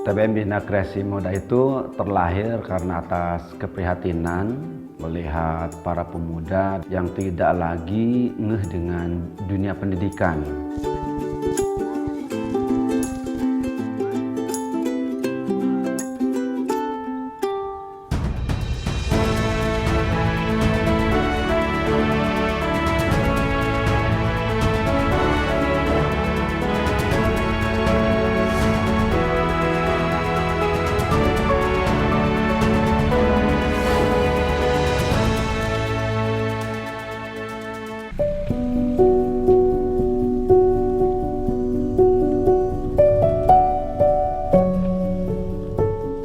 TBM Bina Kreasi Muda itu terlahir karena atas keprihatinan melihat para pemuda yang tidak lagi ngeh dengan dunia pendidikan.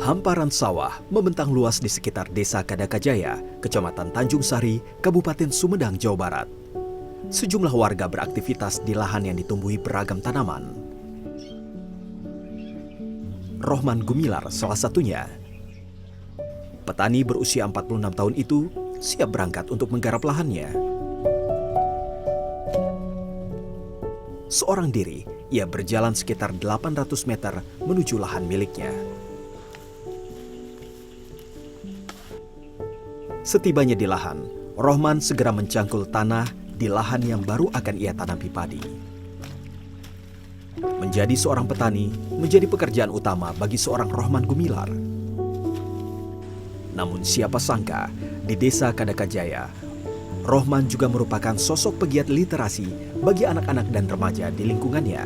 Hamparan sawah membentang luas di sekitar Desa Kadakajaya, Kecamatan Tanjung Sari, Kabupaten Sumedang, Jawa Barat. Sejumlah warga beraktivitas di lahan yang ditumbuhi beragam tanaman. Rohman Gumilar salah satunya. Petani berusia 46 tahun itu siap berangkat untuk menggarap lahannya. Seorang diri, ia berjalan sekitar 800 meter menuju lahan miliknya. Setibanya di lahan, Rohman segera mencangkul tanah di lahan yang baru akan ia tanami padi. Menjadi seorang petani menjadi pekerjaan utama bagi seorang Rohman Gumilar. Namun siapa sangka di Desa Kadakajaya, Rohman juga merupakan sosok pegiat literasi bagi anak-anak dan remaja di lingkungannya.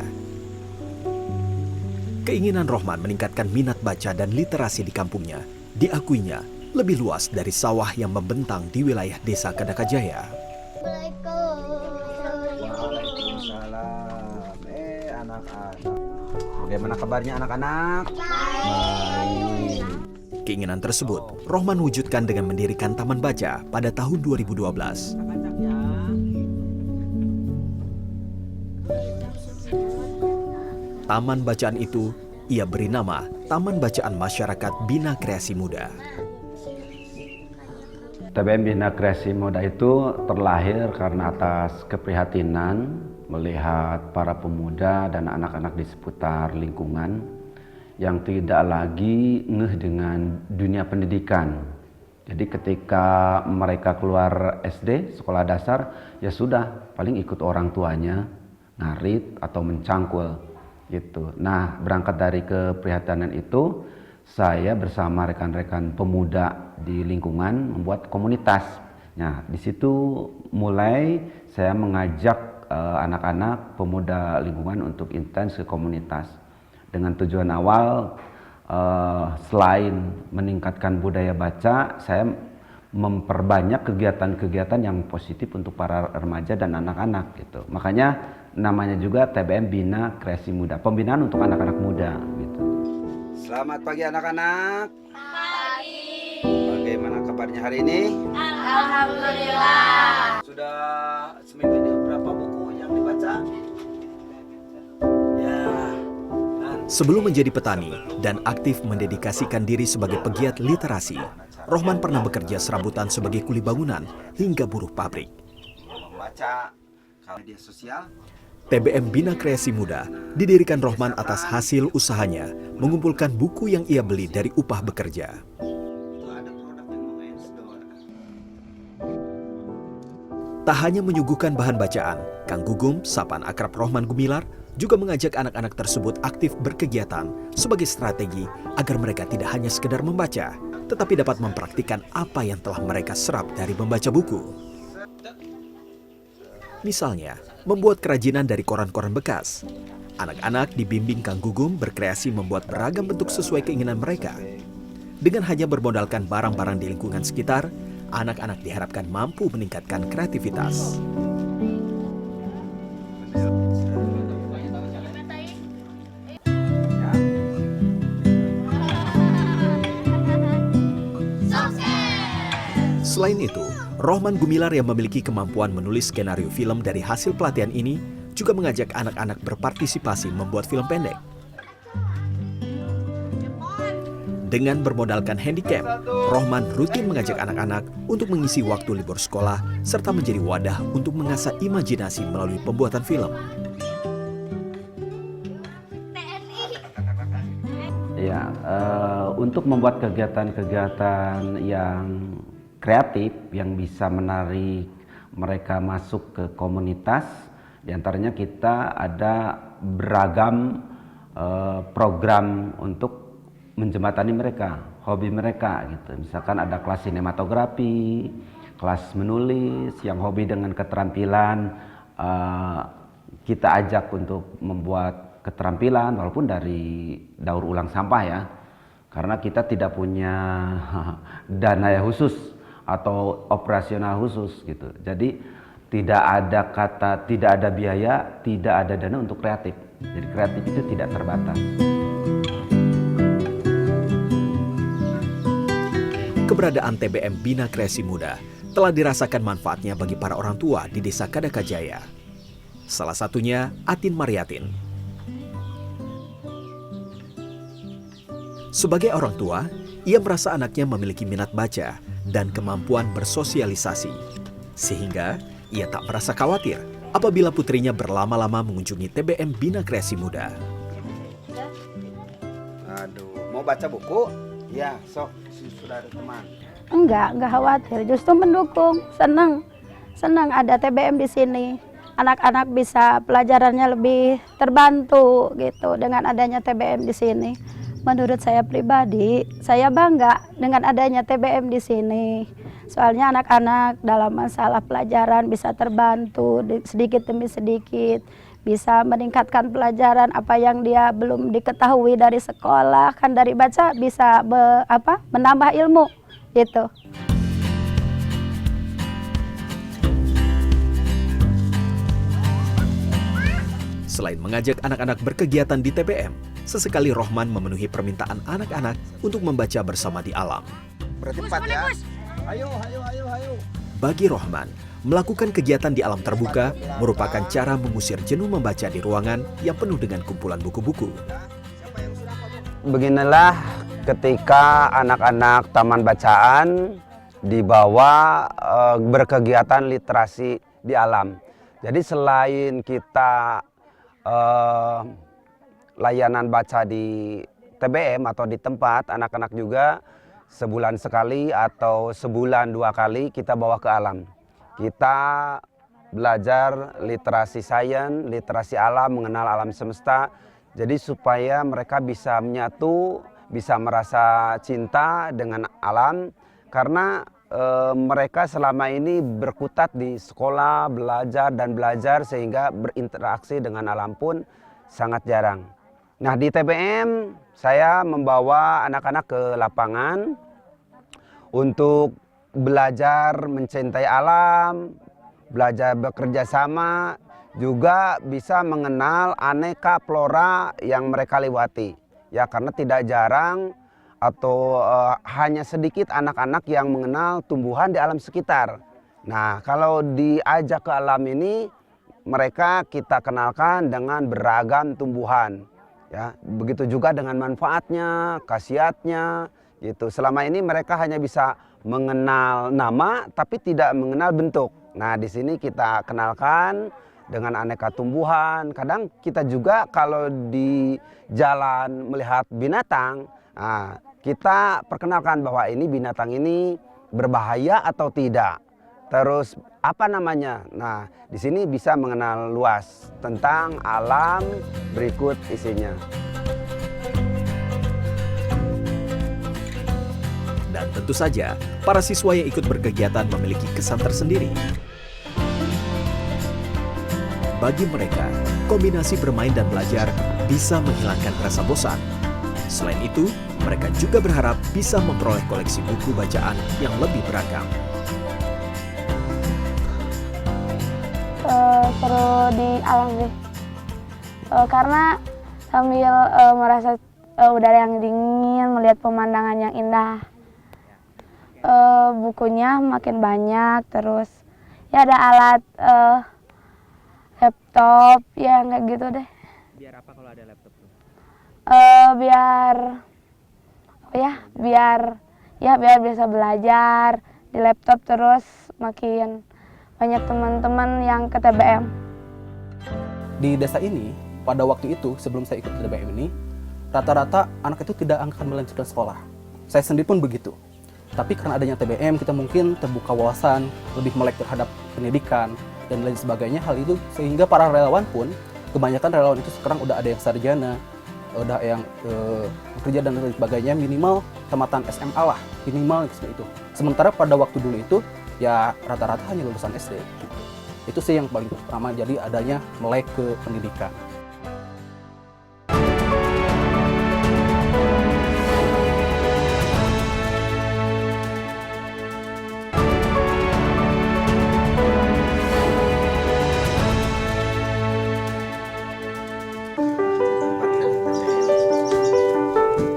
Keinginan Rohman meningkatkan minat baca dan literasi di kampungnya diakuinya lebih luas dari sawah yang membentang di wilayah Desa Kadakajaya. Waalaikumsalam. Anak-anak. Bagaimana kabarnya anak-anak? Baik. Keinginan tersebut, Rohman wujudkan dengan mendirikan Taman Baca pada tahun 2012. Taman bacaan itu ia beri nama Taman Bacaan Masyarakat Bina Kreasi Muda. TBM Bina Kreasi Muda itu terlahir karena atas keprihatinan melihat para pemuda dan anak-anak di seputar lingkungan yang tidak lagi ngeh dengan dunia pendidikan. Jadi ketika mereka keluar SD, sekolah dasar, ya sudah paling ikut orang tuanya, ngarit atau mencangkul gitu. Nah, berangkat dari keprihatinan itu, saya bersama rekan-rekan pemuda di lingkungan membuat komunitas. Nah, di situ mulai saya mengajak anak-anak pemuda lingkungan untuk intens ke komunitas. Dengan tujuan awal, selain meningkatkan budaya baca, saya memperbanyak kegiatan-kegiatan yang positif untuk para remaja dan anak-anak gitu. Makanya namanya juga TBM Bina Kreasi Muda, pembinaan untuk anak-anak muda gitu. Selamat pagi anak-anak. Pagi. Bagaimana kabarnya hari ini? Alhamdulillah. Sudah seminggu ini berapa buku yang dibaca? Ya. Sebelum menjadi petani dan aktif mendedikasikan diri sebagai pegiat literasi, Rohman pernah bekerja serabutan sebagai kuli bangunan hingga buruh pabrik. Membaca media sosial. TBM Bina Kreasi Muda didirikan Rohman atas hasil usahanya mengumpulkan buku yang ia beli dari upah bekerja. Tak hanya menyuguhkan bahan bacaan, Kang Gugum, sapaan akrab Rohman Gumilar, juga mengajak anak-anak tersebut aktif berkegiatan sebagai strategi agar mereka tidak hanya sekedar membaca, tetapi dapat mempraktikkan apa yang telah mereka serap dari membaca buku. Misalnya, membuat kerajinan dari koran-koran bekas. Anak-anak dibimbing Kang Gugum berkreasi membuat beragam bentuk sesuai keinginan mereka. Dengan hanya bermodalkan barang-barang di lingkungan sekitar, anak-anak diharapkan mampu meningkatkan kreativitas. Selain itu, Rohman Gumilar yang memiliki kemampuan menulis skenario film dari hasil pelatihan ini juga mengajak anak-anak berpartisipasi membuat film pendek. Dengan bermodalkan handicap, Rohman rutin mengajak anak-anak untuk mengisi waktu libur sekolah serta menjadi wadah untuk mengasah imajinasi melalui pembuatan film. Ya, untuk membuat kegiatan-kegiatan yang kreatif yang bisa menarik mereka masuk ke komunitas, diantaranya kita ada beragam program untuk menjembatani mereka, hobi mereka gitu. Misalkan ada kelas sinematografi, kelas menulis, yang hobi dengan keterampilan kita ajak untuk membuat keterampilan walaupun dari daur ulang sampah ya, karena kita tidak punya dana yang khusus atau operasional khusus gitu. Jadi tidak ada biaya, tidak ada dana untuk kreatif. Jadi kreatif itu tidak terbatas. Keberadaan TBM Bina Kreasi Muda telah dirasakan manfaatnya bagi para orang tua di Desa Kadakajaya. Salah satunya Atin Mariatin. Sebagai orang tua, ia merasa anaknya memiliki minat baca dan kemampuan bersosialisasi. Sehingga ia tak merasa khawatir apabila putrinya berlama-lama mengunjungi TBM Bina Kreasi Muda. Aduh, mau baca buku? Ya, sok, sudah ada teman. Enggak khawatir, justru mendukung, senang ada TBM di sini. Anak-anak bisa pelajarannya lebih terbantu gitu dengan adanya TBM di sini. Menurut saya pribadi, saya bangga dengan adanya TBM di sini. Soalnya anak-anak dalam masalah pelajaran bisa terbantu sedikit demi sedikit, bisa meningkatkan pelajaran apa yang dia belum diketahui dari sekolah, kan dari baca bisa menambah ilmu gitu. Selain mengajak anak-anak berkegiatan di TBM, sesekali Rohman memenuhi permintaan anak-anak untuk membaca bersama di alam. Berarti 4 ya. Ayo. Bagi Rohman, melakukan kegiatan di alam terbuka merupakan cara mengusir jenuh membaca di ruangan yang penuh dengan kumpulan buku-buku. Beginilah ketika anak-anak taman bacaan dibawa berkegiatan literasi di alam. Jadi selain kita layanan baca di TBM atau di tempat, anak-anak juga sebulan sekali atau sebulan 2 kali kita bawa ke alam. Kita belajar literasi sains, literasi alam, mengenal alam semesta. Jadi supaya mereka bisa menyatu, bisa merasa cinta dengan alam. Karena mereka selama ini berkutat di sekolah, belajar sehingga berinteraksi dengan alam pun sangat jarang. Nah, di TBM saya membawa anak-anak ke lapangan untuk belajar mencintai alam, belajar bekerja sama, juga bisa mengenal aneka flora yang mereka lewati. Ya, karena tidak jarang atau hanya sedikit anak-anak yang mengenal tumbuhan di alam sekitar. Nah, kalau diajak ke alam ini, mereka kita kenalkan dengan beragam tumbuhan. Ya, begitu juga dengan manfaatnya, khasiatnya, gitu. Selama ini mereka hanya bisa mengenal nama, tapi tidak mengenal bentuk. Nah, di sini kita kenalkan dengan aneka tumbuhan. Kadang kita juga kalau di jalan melihat binatang, nah, kita perkenalkan bahwa ini binatang ini berbahaya atau tidak. Terus apa namanya? Nah, di sini bisa mengenal luas tentang alam, berikut isinya. Dan tentu saja, para siswa yang ikut berkegiatan memiliki kesan tersendiri. Bagi mereka, kombinasi bermain dan belajar bisa menghilangkan rasa bosan. Selain itu, mereka juga berharap bisa memperoleh koleksi buku bacaan yang lebih beragam. Seru di alam sih, karena sambil merasa udara yang dingin, melihat pemandangan yang indah. Bukunya makin banyak, terus ya ada alat laptop, ya nggak gitu deh. Biar apa kalau ada laptop tuh? Biar bisa belajar di laptop, terus makin banyak teman-teman yang ke TBM. Di desa ini, pada waktu itu sebelum saya ikut TBM ini, rata-rata anak itu tidak akan melanjutkan sekolah. Saya sendiri pun begitu. Tapi karena adanya TBM, kita mungkin terbuka wawasan, lebih melek terhadap pendidikan, dan lain sebagainya. Hal itu sehingga para relawan pun, kebanyakan relawan itu sekarang udah ada yang sarjana, udah yang bekerja dan lain sebagainya, minimal tamatan SMA lah, minimal seperti itu. Sementara pada waktu dulu itu, ya rata-rata hanya lulusan SD. Gitu. Itu sih yang paling pertama, jadi adanya melek ke pendidikan.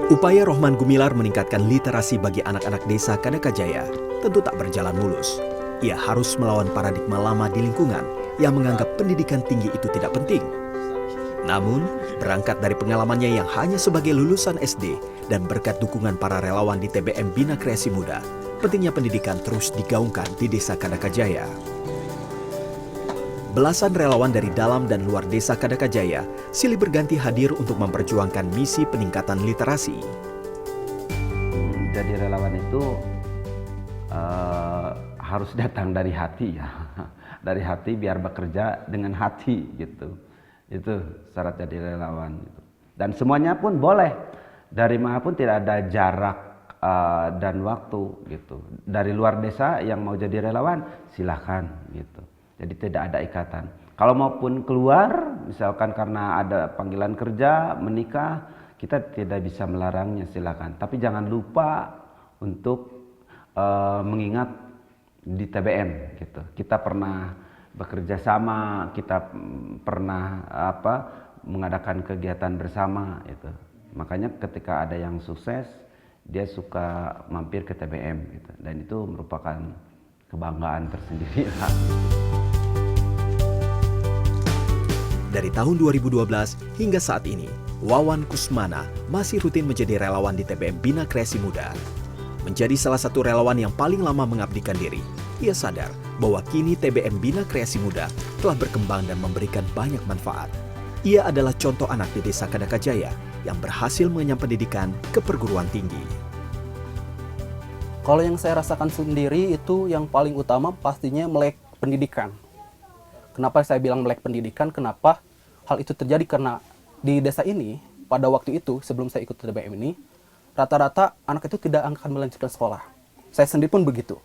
Upaya Rohman Gumilar meningkatkan literasi bagi anak-anak desa Kadakajaya tentu tak berjalan mulus. Ia harus melawan paradigma lama di lingkungan yang menganggap pendidikan tinggi itu tidak penting. Namun, berangkat dari pengalamannya yang hanya sebagai lulusan SD dan berkat dukungan para relawan di TBM Bina Kreasi Muda, pentingnya pendidikan terus digaungkan di desa Kadakajaya. Belasan relawan dari dalam dan luar desa Kadakajaya silih berganti hadir untuk memperjuangkan misi peningkatan literasi. Jadi relawan itu harus datang dari hati ya, dari hati biar bekerja dengan hati gitu. Itu syarat jadi relawan. Gitu. Dan semuanya pun boleh, dari mana pun tidak ada jarak dan waktu gitu. Dari luar desa yang mau jadi relawan silahkan gitu. Jadi tidak ada ikatan. Kalau maupun keluar, misalkan karena ada panggilan kerja, menikah, kita tidak bisa melarangnya, silakan. Tapi jangan lupa untuk mengingat di TBM gitu. Kita pernah bekerja sama, kita pernah mengadakan kegiatan bersama itu. Makanya ketika ada yang sukses, dia suka mampir ke TBM gitu. Dan itu merupakan kebanggaan tersendiri. Dari tahun 2012 hingga saat ini, Wawan Kusmana masih rutin menjadi relawan di TBM Bina Kreasi Muda. Menjadi salah satu relawan yang paling lama mengabdikan diri, ia sadar bahwa kini TBM Bina Kreasi Muda telah berkembang dan memberikan banyak manfaat. Ia adalah contoh anak di desa Kadakajaya yang berhasil mengenyam pendidikan ke perguruan tinggi. Kalau yang saya rasakan sendiri itu yang paling utama pastinya melek pendidikan. Kenapa saya bilang melek pendidikan? Kenapa hal itu terjadi? Karena di desa ini, pada waktu itu sebelum saya ikut TBM ini, rata-rata anak itu tidak akan melanjutkan sekolah. Saya sendiri pun begitu.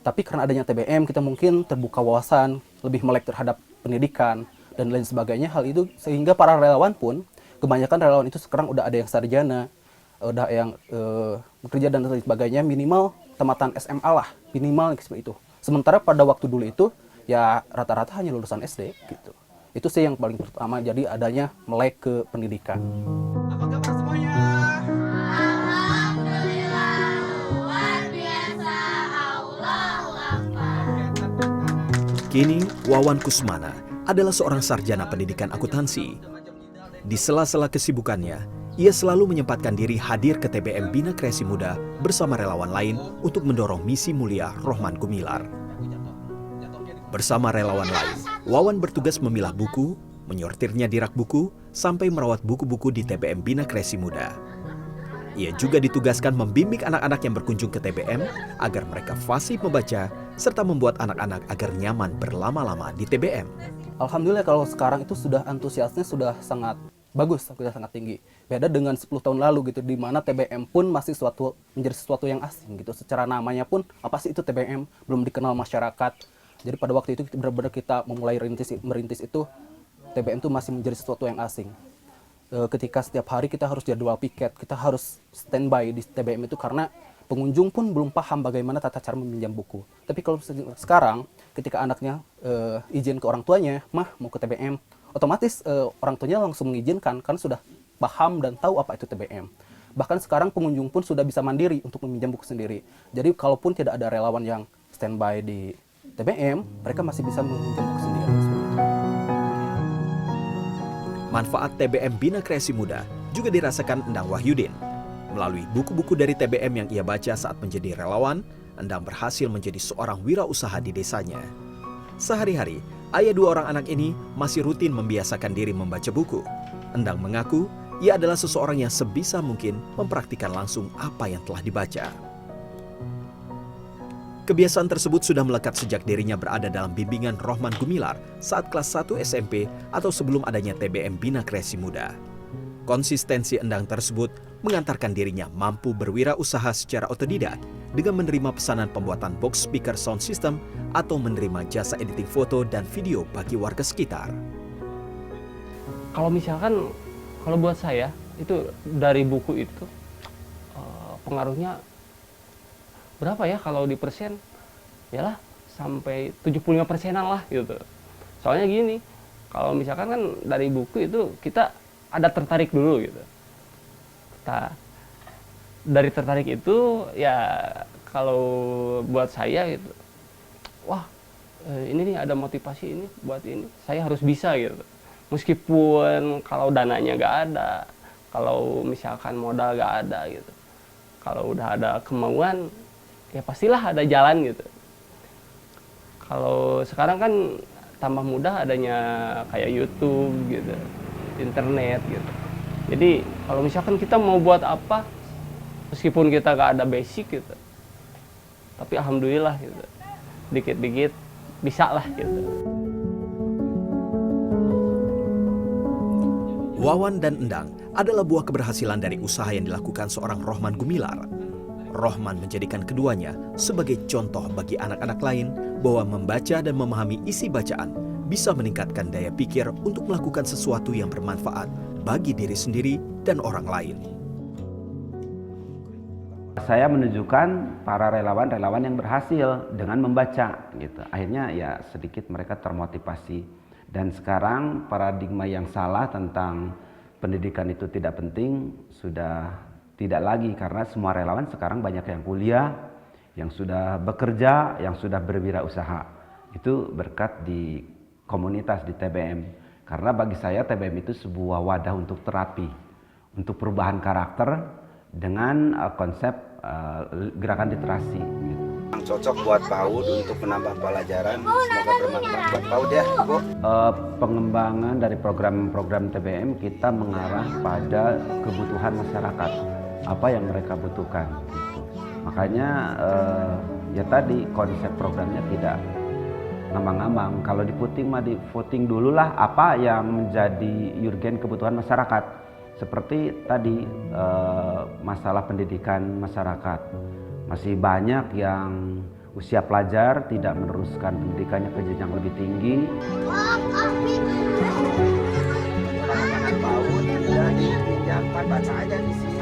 Tapi karena adanya TBM, kita mungkin terbuka wawasan, lebih melek terhadap pendidikan, dan lain sebagainya. Hal itu sehingga para relawan pun, kebanyakan relawan itu sekarang udah ada yang sarjana, udah yang bekerja dan lain sebagainya, minimal tamatan SMA lah, minimal seperti itu. Sementara pada waktu dulu itu, ya rata-rata hanya lulusan SD gitu. Itu sih yang paling pertama, jadi adanya melek ke pendidikan. Apa kabar semuanya? Alhamdulillah, luar biasa, Allahu Akbar. Kini, Wawan Kusmana adalah seorang sarjana pendidikan akuntansi. Di sela-sela kesibukannya, ia selalu menyempatkan diri hadir ke TBM Bina Kreasi Muda bersama relawan lain untuk mendorong misi mulia Rohman Gumilar. Bersama relawan lain, Wawan bertugas memilah buku, menyortirnya di rak buku, sampai merawat buku-buku di TBM Bina Kreasi Muda. Ia juga ditugaskan membimbing anak-anak yang berkunjung ke TBM agar mereka fasih membaca, serta membuat anak-anak agar nyaman berlama-lama di TBM. Alhamdulillah kalau sekarang itu sudah antusiasnya sudah sangat bagus, sudah sangat tinggi. Beda dengan 10 tahun lalu gitu, di mana TBM pun masih menjadi sesuatu yang asing gitu. Secara namanya pun, apa sih itu TBM? Belum dikenal masyarakat. Jadi pada waktu itu benar-benar kita memulai merintis itu, TBM itu masih menjadi sesuatu yang asing. Ketika setiap hari kita harus jadwal piket, kita harus standby di TBM itu karena pengunjung pun belum paham bagaimana tata cara meminjam buku. Tapi kalau sekarang, ketika anaknya izin ke orang tuanya, mah mau ke TBM, otomatis orang tuanya langsung mengizinkan karena sudah paham dan tahu apa itu TBM. Bahkan sekarang pengunjung pun sudah bisa mandiri untuk meminjam buku sendiri. Jadi kalaupun tidak ada relawan yang standby di TBM, mereka masih bisa meminjam buku sendiri. Manfaat TBM Bina Kreasi Muda juga dirasakan Endang Wahyudin. Melalui buku-buku dari TBM yang ia baca saat menjadi relawan, Endang berhasil menjadi seorang wirausaha di desanya. Sehari-hari, ayah dua orang anak ini masih rutin membiasakan diri membaca buku. Endang mengaku Ia adalah seseorang yang sebisa mungkin mempraktikkan langsung apa yang telah dibaca. Kebiasaan tersebut sudah melekat sejak dirinya berada dalam bimbingan Rohman Gumilar saat kelas 1 SMP atau sebelum adanya TBM Bina Kreasi Muda. Konsistensi Endang tersebut mengantarkan dirinya mampu berwirausaha secara otodidak dengan menerima pesanan pembuatan box speaker sound system atau menerima jasa editing foto dan video bagi warga sekitar. Kalau misalkan, kalau buat saya itu dari buku itu pengaruhnya berapa ya kalau di persen? Yalah sampai 75%-an lah gitu. Soalnya gini, kalau misalkan kan dari buku itu kita ada tertarik dulu gitu. Dari tertarik itu ya kalau buat saya gitu, wah ini nih ada motivasi ini buat ini, saya harus bisa gitu. Meskipun kalau dananya nggak ada, kalau misalkan modal nggak ada gitu, kalau udah ada kemauan ya pastilah ada jalan gitu. Kalau sekarang kan tambah mudah adanya kayak YouTube gitu, internet gitu. Jadi kalau misalkan kita mau buat apa, meskipun kita nggak ada basic gitu, tapi alhamdulillah gitu, dikit-dikit bisa lah gitu. Wawan dan Endang adalah buah keberhasilan dari usaha yang dilakukan seorang Rohman Gumilar. Rohman menjadikan keduanya sebagai contoh bagi anak-anak lain bahwa membaca dan memahami isi bacaan bisa meningkatkan daya pikir untuk melakukan sesuatu yang bermanfaat bagi diri sendiri dan orang lain. Saya menunjukkan para relawan-relawan yang berhasil dengan membaca gitu. Akhirnya ya sedikit mereka termotivasi. Dan sekarang paradigma yang salah tentang pendidikan itu tidak penting sudah tidak lagi, karena semua relawan sekarang banyak yang kuliah, yang sudah bekerja, yang sudah berwirausaha. Itu berkat di komunitas di TBM. Karena bagi saya TBM itu sebuah wadah untuk terapi, untuk perubahan karakter dengan konsep gerakan literasi. Gitu. Yang cocok buat PAUD untuk menambah pelajaran, semoga bermanfaat buat PAUD ya, Bu. Pengembangan dari program-program TBM kita mengarah pada kebutuhan masyarakat, apa yang mereka butuhkan. Gitu. Makanya ya tadi konsep programnya tidak ngambang-ngambang. Kalau di voting mah di voting dululah apa yang menjadi urgen kebutuhan masyarakat. Seperti tadi masalah pendidikan masyarakat. Masih banyak yang usia pelajar tidak meneruskan pendidikannya ke jenjang lebih tinggi. PAUD sudah dipinjamkan, baca aja di sini.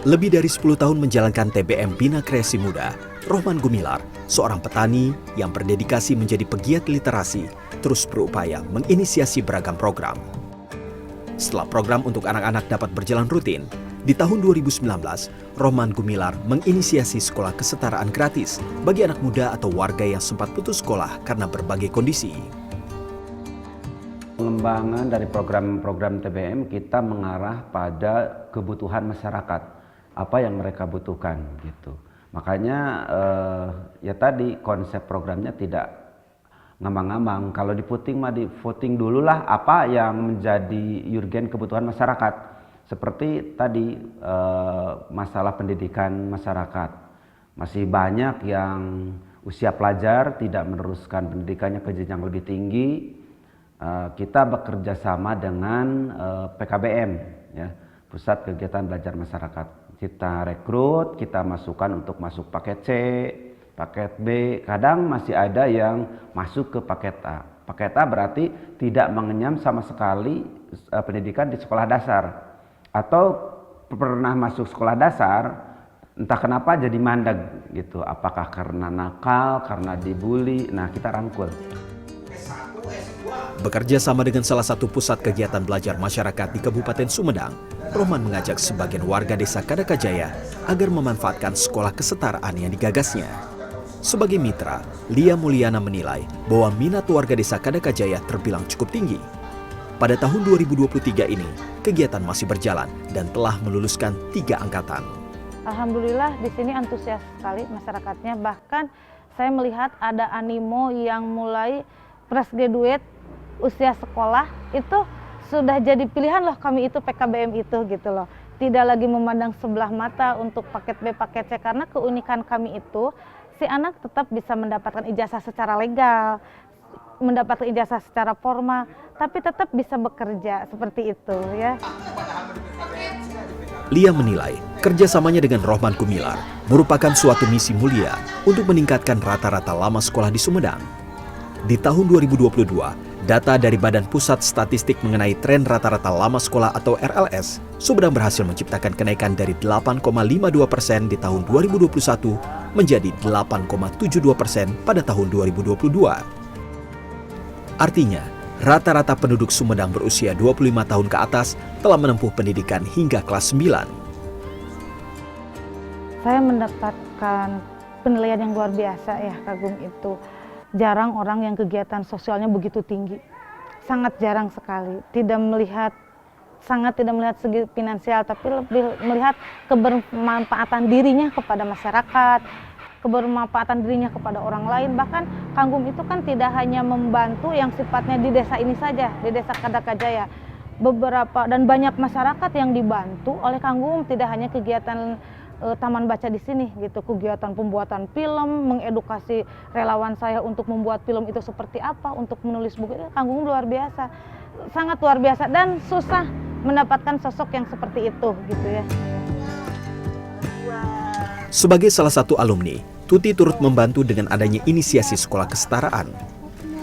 Lebih dari 10 tahun menjalankan TBM Bina Kreasi Muda, Rohman Gumilar, seorang petani yang berdedikasi menjadi pegiat literasi, terus berupaya menginisiasi beragam program. Setelah program untuk anak-anak dapat berjalan rutin, di tahun 2019, Rohman Gumilar menginisiasi sekolah kesetaraan gratis bagi anak muda atau warga yang sempat putus sekolah karena berbagai kondisi. Pengembangan dari program-program TBM kita mengarah pada kebutuhan masyarakat, apa yang mereka butuhkan gitu. Makanya ya tadi konsep programnya tidak ngambang-ngambang. Kalau di voting mah di voting dululah apa yang menjadi urgen kebutuhan masyarakat. Seperti tadi masalah pendidikan masyarakat. Masih banyak yang usia pelajar tidak meneruskan pendidikannya ke jenjang lebih tinggi. Kita bekerja sama dengan PKBM, ya, Pusat Kegiatan Belajar Masyarakat. Kita rekrut, kita masukkan untuk masuk paket C, paket B. Kadang masih ada yang masuk ke paket A. Paket A berarti tidak mengenyam sama sekali pendidikan di sekolah dasar. Atau pernah masuk sekolah dasar, entah kenapa jadi mandeg gitu. Apakah karena nakal, karena dibully, nah kita rangkul. Bekerja sama dengan salah satu pusat kegiatan belajar masyarakat di Kabupaten Sumedang, Rohman mengajak sebagian warga desa Kadakajaya agar memanfaatkan sekolah kesetaraan yang digagasnya. Sebagai mitra, Lia Mulyana menilai bahwa minat warga desa Kadakajaya terbilang cukup tinggi. Pada tahun 2023 ini, kegiatan masih berjalan dan telah meluluskan 3 angkatan. Alhamdulillah di sini antusias sekali masyarakatnya. Bahkan saya melihat ada animo yang mulai fresh graduate usia sekolah itu sudah jadi pilihan loh kami itu PKBM itu gitu loh. Tidak lagi memandang sebelah mata untuk paket B, paket C karena keunikan kami itu si anak tetap bisa mendapatkan ijazah secara legal, mendapatkan ijazah secara formal, tapi tetap bisa bekerja seperti itu ya. Lia menilai kerjasamanya dengan Rohman Gumilar merupakan suatu misi mulia untuk meningkatkan rata-rata lama sekolah di Sumedang. Di tahun 2022, data dari Badan Pusat Statistik mengenai tren rata-rata lama sekolah atau RLS, Sumedang berhasil menciptakan kenaikan dari 8,52% di tahun 2021 menjadi 8,72% pada tahun 2022. Artinya, rata-rata penduduk Sumedang berusia 25 tahun ke atas telah menempuh pendidikan hingga kelas 9. Saya mendapatkan penilaian yang luar biasa ya kagum itu. Jarang orang yang kegiatan sosialnya begitu tinggi. Sangat jarang sekali. Sangat tidak melihat segi finansial, tapi lebih melihat kebermanfaatan dirinya kepada masyarakat, kebermanfaatan dirinya kepada orang lain. Bahkan Kanggum itu kan tidak hanya membantu yang sifatnya di desa ini saja, di desa Kadakajaya. Beberapa dan banyak masyarakat yang dibantu oleh Kanggum, tidak hanya kegiatan taman baca di sini gitu, kegiatan pembuatan film, mengedukasi relawan saya untuk membuat film itu seperti apa, untuk menulis buku itu Kanggum luar biasa. Sangat luar biasa dan susah mendapatkan sosok yang seperti itu gitu ya. Sebagai salah satu alumni, Tuti turut membantu dengan adanya inisiasi sekolah kesetaraan.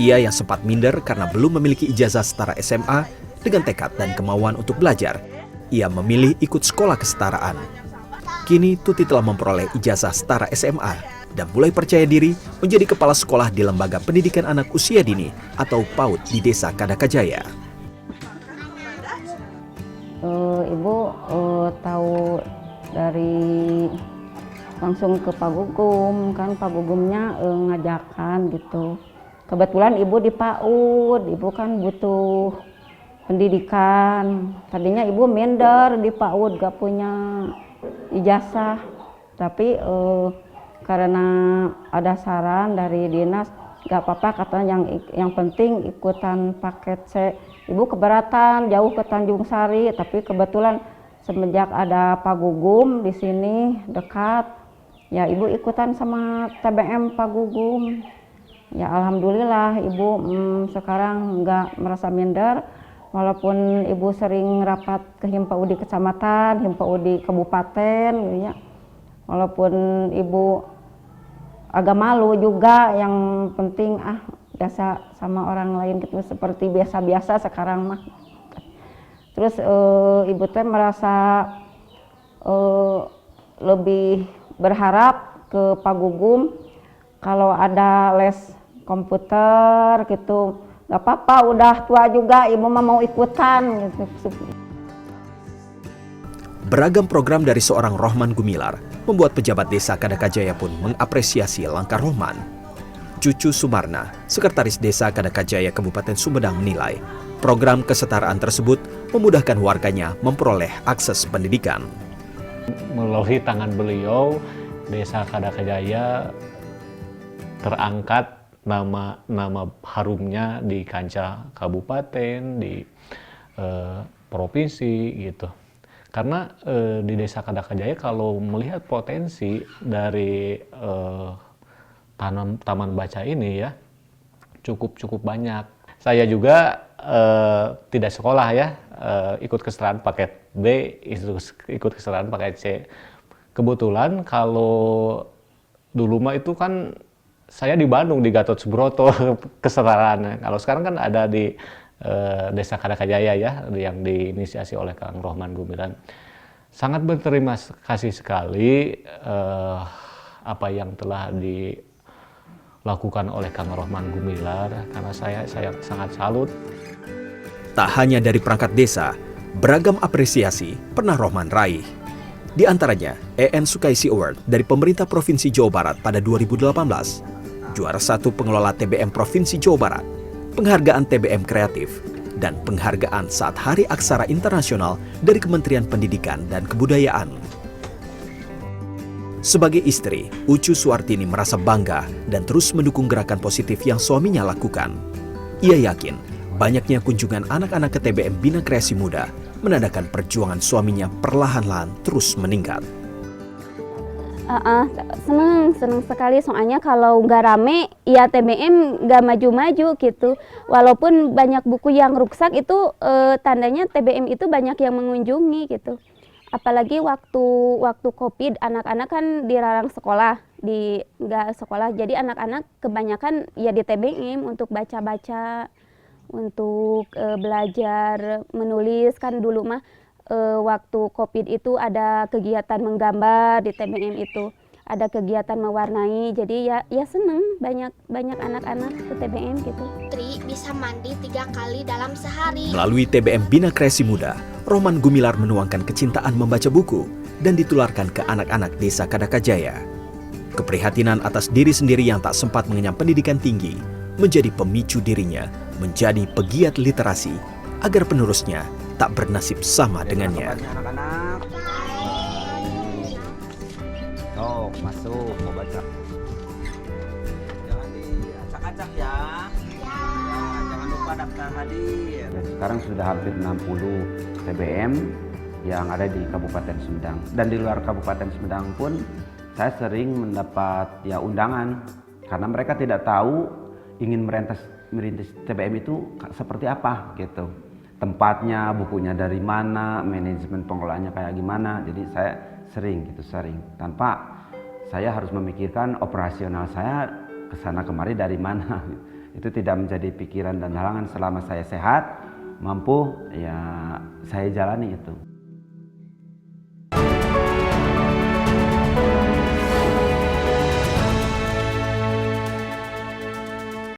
Ia yang sempat minder karena belum memiliki ijazah setara SMA, dengan tekad dan kemauan untuk belajar, ia memilih ikut sekolah kesetaraan. Kini Tuti telah memperoleh ijazah setara SMA dan mulai percaya diri menjadi kepala sekolah di Lembaga Pendidikan Anak Usia Dini atau PAUD di Desa Kadakajaya. Ibu tahu dari langsung ke Pak Gugum, kan Pak Gugumnya ngajakan gitu. Kebetulan ibu di PAUD, ibu kan butuh pendidikan. Tadinya ibu minder di PAUD, gak punya ijazah, tapi karena ada saran dari dinas, gak apa-apa katanya, yang penting ikutan paket C. Ibu keberatan jauh ke Tanjung Sari, tapi kebetulan semenjak ada Pak Gugum di sini dekat, ya ibu ikutan sama TBM Pak Gugum. Ya alhamdulillah ibu sekarang nggak merasa minder, walaupun ibu sering rapat ke Himpaudi Kecamatan, Himpaudi Kabupaten, gitu ya. Walaupun ibu agak malu juga, yang penting biasa sama orang lain gitu, seperti biasa-biasa sekarang mah. Terus ibu teh merasa lebih berharap ke Pak Gugum kalau ada les komputer gitu. Gak apa-apa, udah tua juga, ibu mah mau ikutan gitu. Beragam program dari seorang Rohman Gumilar membuat pejabat desa Kadakajaya pun mengapresiasi langkah Rohman. Cucu Sumarna, Sekretaris Desa Kadakajaya Kabupaten Sumedang menilai program kesetaraan tersebut memudahkan warganya memperoleh akses pendidikan. Melalui tangan beliau, Desa Kadakajaya terangkat nama harumnya di kancah kabupaten, di provinsi gitu. Karena di Desa Kadakajaya kalau melihat potensi dari taman baca ini ya cukup banyak. Saya juga tidak sekolah ya, ikut kesetaraan paket B, ikut kesetaraan paket C. Kebetulan kalau dulu mah itu kan saya di Bandung, di Gatot Subroto kesetaraan. Kalau sekarang kan ada di Desa Kadakajaya ya, yang diinisiasi oleh Kang Rohman Gumilar. Sangat berterima kasih sekali apa yang telah dilakukan oleh Kang Rohman Gumilar, karena saya sangat salut. Tak hanya dari perangkat desa, beragam apresiasi pernah Rohman raih. Di antaranya EN Sukaisi Award dari pemerintah Provinsi Jawa Barat pada 2018, juara 1 pengelola TBM Provinsi Jawa Barat, penghargaan TBM Kreatif, dan penghargaan saat Hari Aksara Internasional dari Kementerian Pendidikan dan Kebudayaan. Sebagai istri, Ucu Suartini merasa bangga dan terus mendukung gerakan positif yang suaminya lakukan. Ia yakin banyaknya kunjungan anak-anak ke TBM Bina Kreasi Muda menandakan perjuangan suaminya perlahan-lahan terus meningkat. Seneng sekali, soalnya kalau nggak rame ya TBM nggak maju-maju gitu. Walaupun banyak buku yang rusak itu tandanya TBM itu banyak yang mengunjungi gitu. Apalagi waktu COVID, anak-anak kan dilarang sekolah, nggak sekolah, jadi anak-anak kebanyakan ya di TBM untuk baca-baca, untuk belajar menulis. Kan dulu mah waktu COVID itu ada kegiatan menggambar di TBM itu, ada kegiatan mewarnai, jadi ya seneng banyak anak-anak ke TBM gitu. Tri bisa mandi 3 kali dalam sehari. Melalui TBM Bina Kreasi Muda, Rohman Gumilar menuangkan kecintaan membaca buku dan ditularkan ke anak-anak desa Kadakajaya. Keprihatinan atas diri sendiri yang tak sempat mengenyam pendidikan tinggi menjadi pemicu dirinya menjadi pegiat literasi agar penerusnya tak bernasib sama dengannya. Anak-anak, masuk mau baca. Jangan diacak-acak ya. Jangan lupa daftar hadir. Dan sekarang sudah hampir 60 TBM yang ada di Kabupaten Sumedang. Dan di luar Kabupaten Sumedang pun saya sering mendapat undangan karena mereka tidak tahu ingin merintis TBM itu seperti apa gitu. Tempatnya, bukunya dari mana, manajemen pengelolaannya kayak gimana. Jadi saya sering tanpa saya harus memikirkan operasional saya kesana kemari dari mana. Itu tidak menjadi pikiran dan halangan selama saya sehat, mampu, ya saya jalani itu.